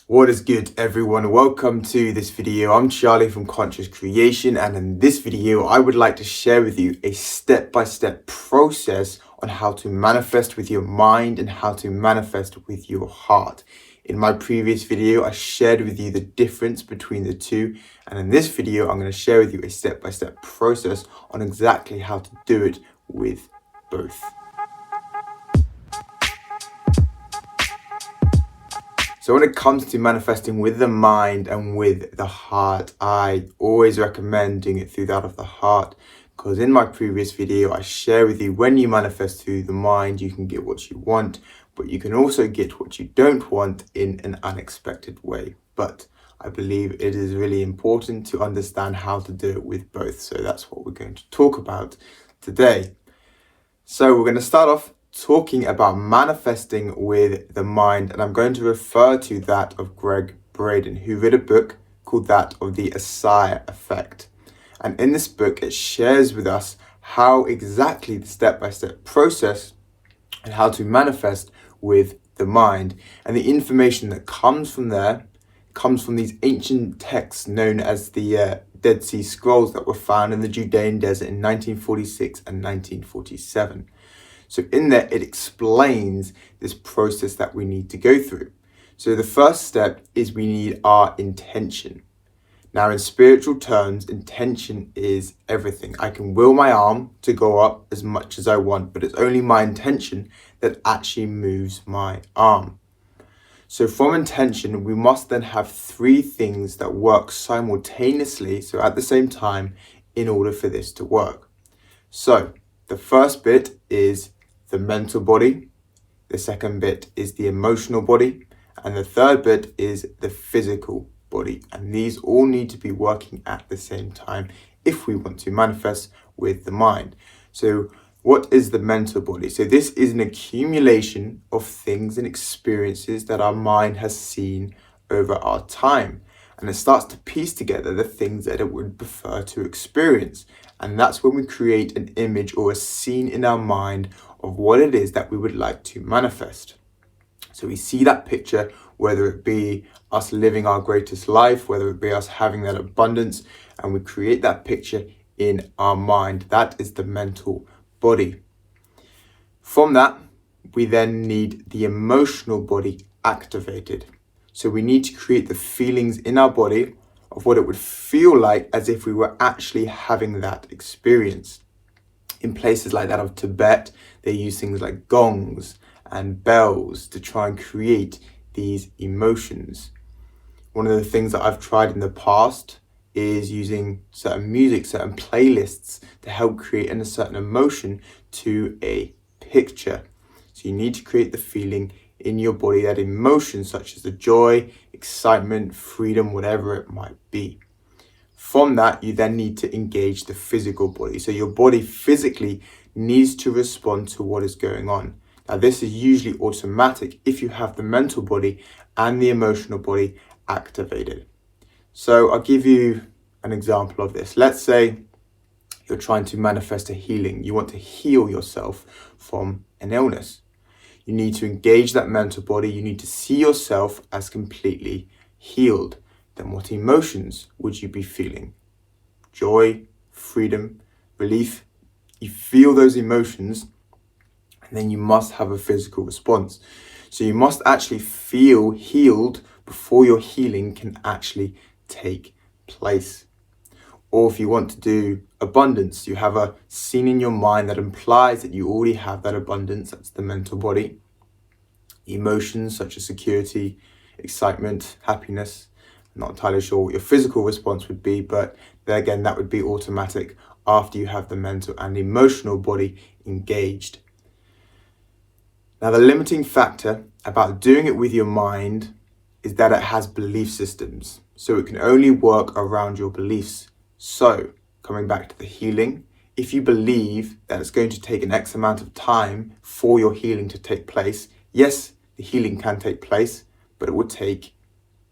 What is good, everyone? Welcome to this video. I'm Charlie from Conscious Creation, and in this video I would like to share with you a step-by-step process on how to manifest with your mind and how to manifest with your heart. In my previous video I shared with you the difference between the two, and in this video I'm going to share with you a step-by-step process on exactly how to do it with both. So when it comes to manifesting with the mind and with the heart, I always recommend doing it through that of the heart, because in my previous video, I share with you when you manifest through the mind, you can get what you want, but you can also get what you don't want in an unexpected way. But I believe it is really important to understand how to do it with both. So that's what we're going to talk about today. So we're going to start off talking about manifesting with the mind, and I'm going to refer to that of Gregg Braden, who wrote a book called that of the Asai Effect. And in this book, it shares with us how exactly the step-by-step process and how to manifest with the mind. And the information that comes from there comes from these ancient texts known as the Dead Sea Scrolls that were found in the Judean desert in 1946 and 1947. So in there, it explains this process that we need to go through. So the first step is we need our intention. Now, in spiritual terms, intention is everything. I can will my arm to go up as much as I want, but it's only my intention that actually moves my arm. So from intention, we must then have three things that work simultaneously, so at the same time, in order for this to work. So the first bit is the mental body, the second bit is the emotional body, and the third bit is the physical body. And these all need to be working at the same time if we want to manifest with the mind. So what is the mental body? So this is an accumulation of things and experiences that our mind has seen over our time. And it starts to piece together the things that it would prefer to experience. And that's when we create an image or a scene in our mind of what it is that we would like to manifest. So we see that picture, whether it be us living our greatest life, whether it be us having that abundance, and we create that picture in our mind. That is the mental body. From that, we then need the emotional body activated. So we need to create the feelings in our body of what it would feel like as if we were actually having that experience. In places like that of Tibet, they use things like gongs and bells to try and create these emotions. One of the things that I've tried in the past is using certain music, certain playlists to help create a certain emotion to a picture. So you need to create the feeling in your body, that emotion such as the joy, excitement, freedom, whatever it might be. From that, you then need to engage the physical body. So your body physically needs to respond to what is going on. Now, this is usually automatic if you have the mental body and the emotional body activated. So I'll give you an example of this. Let's say you're trying to manifest a healing. You want to heal yourself from an illness. You need to engage that mental body. You need to see yourself as completely healed. Then what emotions would you be feeling? Joy, freedom, relief. You feel those emotions, and then you must have a physical response. So you must actually feel healed before your healing can actually take place. Or if you want to do abundance, you have a scene in your mind that implies that you already have that abundance. That's the mental body. Emotions such as security, excitement, happiness. I'm not entirely sure what your physical response would be, but then again, that would be automatic after you have the mental and emotional body engaged. Now, the limiting factor about doing it with your mind is that it has belief systems. So it can only work around your beliefs. So coming back to the healing, if you believe that it's going to take an X amount of time for your healing to take place, yes, the healing can take place, but it would take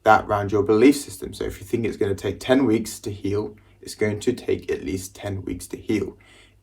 that around your belief system. So if you think it's going to take 10 weeks to heal, it's going to take at least 10 weeks to heal.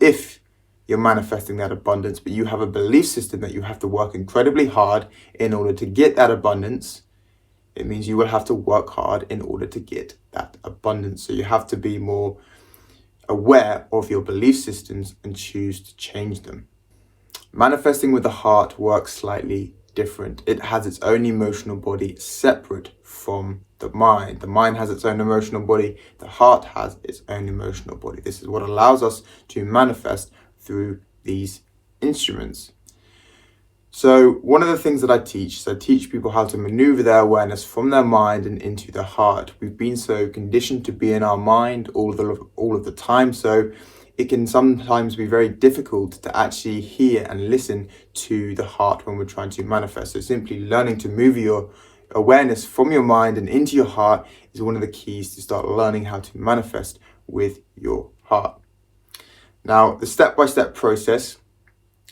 If you're manifesting that abundance, but you have a belief system that you have to work incredibly hard in order to get that abundance, it means you will have to work hard in order to get that abundance. So you have to be more aware of your belief systems and choose to change them. Manifesting with the heart works slightly different. It has its own emotional body separate from the mind. The mind has its own emotional body. The heart has its own emotional body. This is what allows us to manifest through these instruments. So one of the things that I teach is I teach people how to maneuver their awareness from their mind and into their heart. We've been so conditioned to be in our mind all of the time, so it can sometimes be very difficult to actually hear and listen to the heart when we're trying to manifest. So simply learning to move your awareness from your mind and into your heart is one of the keys to start learning how to manifest with your heart. Now, the step-by-step process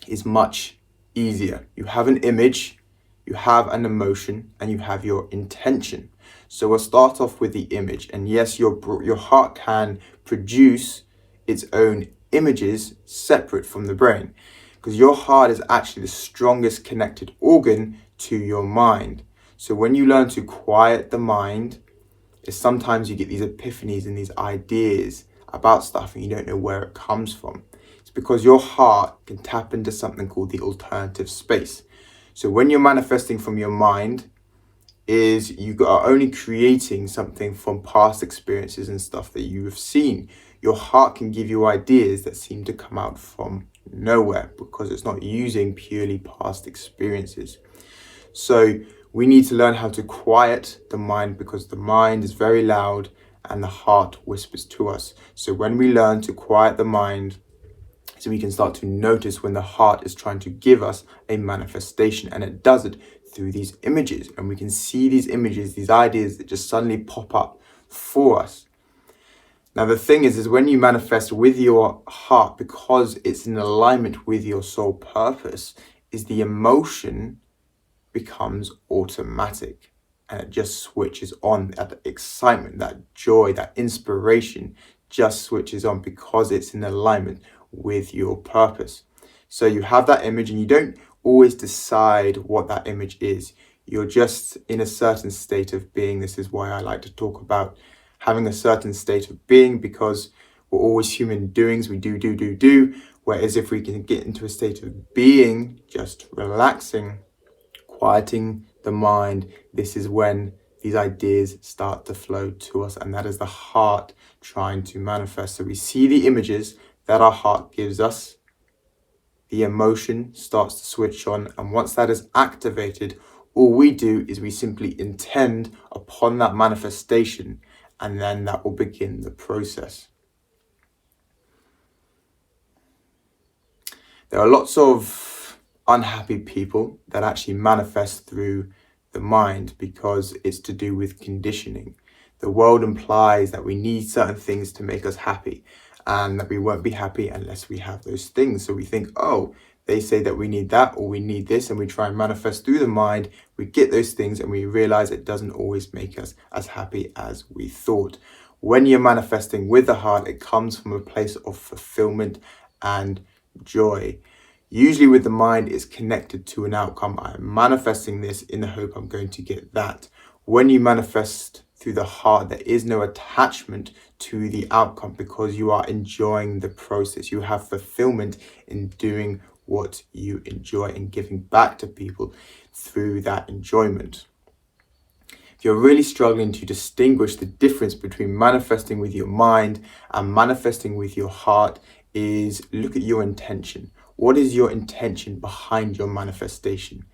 is much easier. You have an image, you have an emotion, and you have your intention. So we'll start off with the image. And yes, your heart can produce its own images separate from the brain, because your heart is actually the strongest connected organ to your mind. So when you learn to quiet the mind, sometimes you get these epiphanies and these ideas about stuff and you don't know where it comes from. It's because your heart can tap into something called the alternative space. So when you're manifesting from your mind, you are only creating something from past experiences and stuff that you have seen. Your heart can give you ideas that seem to come out from nowhere because it's not using purely past experiences. So we need to learn how to quiet the mind, because the mind is very loud and the heart whispers to us. So when we learn to quiet the mind, so we can start to notice when the heart is trying to give us a manifestation, and it does it through these images. And we can see these images, these ideas that just suddenly pop up for us. Now, the thing is when you manifest with your heart, because it's in alignment with your soul purpose, is the emotion becomes automatic, and it just switches on. That excitement, that joy, that inspiration just switches on because it's in alignment with your purpose. So you have that image and you don't always decide what that image is. You're just in a certain state of being. This is why I like to talk about having a certain state of being, because we're always human doings. We do. Whereas if we can get into a state of being, just relaxing, quieting the mind, this is when these ideas start to flow to us, and that is the heart trying to manifest. So we see the images that our heart gives us, the emotion starts to switch on, and once that is activated, all we do is we simply intend upon that manifestation, and then that will begin the process. There are lots of unhappy people that actually manifest through the mind because it's to do with conditioning. The world implies that we need certain things to make us happy, and that we won't be happy unless we have those things. So we think, oh, they say that we need that or we need this, and we try and manifest through the mind. We get those things and we realize it doesn't always make us as happy as we thought. When you're manifesting with the heart, it comes from a place of fulfillment and joy. Usually with the mind, it's connected to an outcome. I'm manifesting this in the hope I'm going to get that. When you manifest through the heart, there is no attachment to the outcome because you are enjoying the process. You have fulfillment in doing what you enjoy and giving back to people through that enjoyment. If you're really struggling to distinguish the difference between manifesting with your mind and manifesting with your heart, is look at your intention. What is your intention behind your manifestation?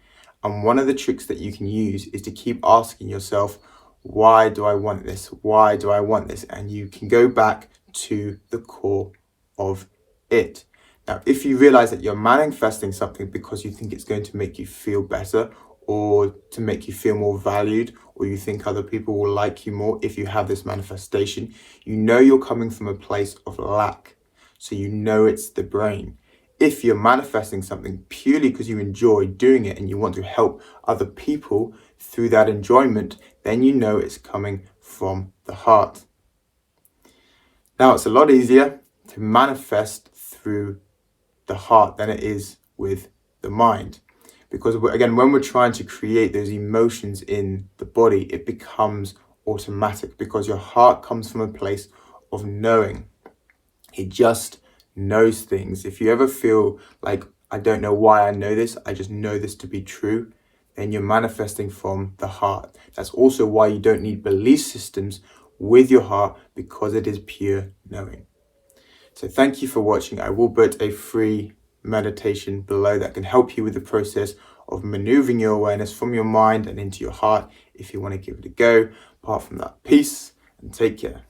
And one of the tricks that you can use is to keep asking yourself, why do I want this? Why do I want this? And you can go back to the core of it. Now, if you realize that you're manifesting something because you think it's going to make you feel better, or to make you feel more valued, or you think other people will like you more if you have this manifestation, you know you're coming from a place of lack. So you know it's the brain. If you're manifesting something purely because you enjoy doing it and you want to help other people through that enjoyment, then you know it's coming from the heart. Now, it's a lot easier to manifest through the heart than it is with the mind, Because again, when we're trying to create those emotions in the body, it becomes automatic because your heart comes from a place of knowing. It just knows things. If you ever feel like, I don't know why I know this, I just know this to be true, then you're manifesting from the heart. That's also why you don't need belief systems with your heart, because it is pure knowing. So thank you for watching. I will put a free meditation below that can help you with the process of maneuvering your awareness from your mind and into your heart if you want to give it a go. Apart from that, peace and take care.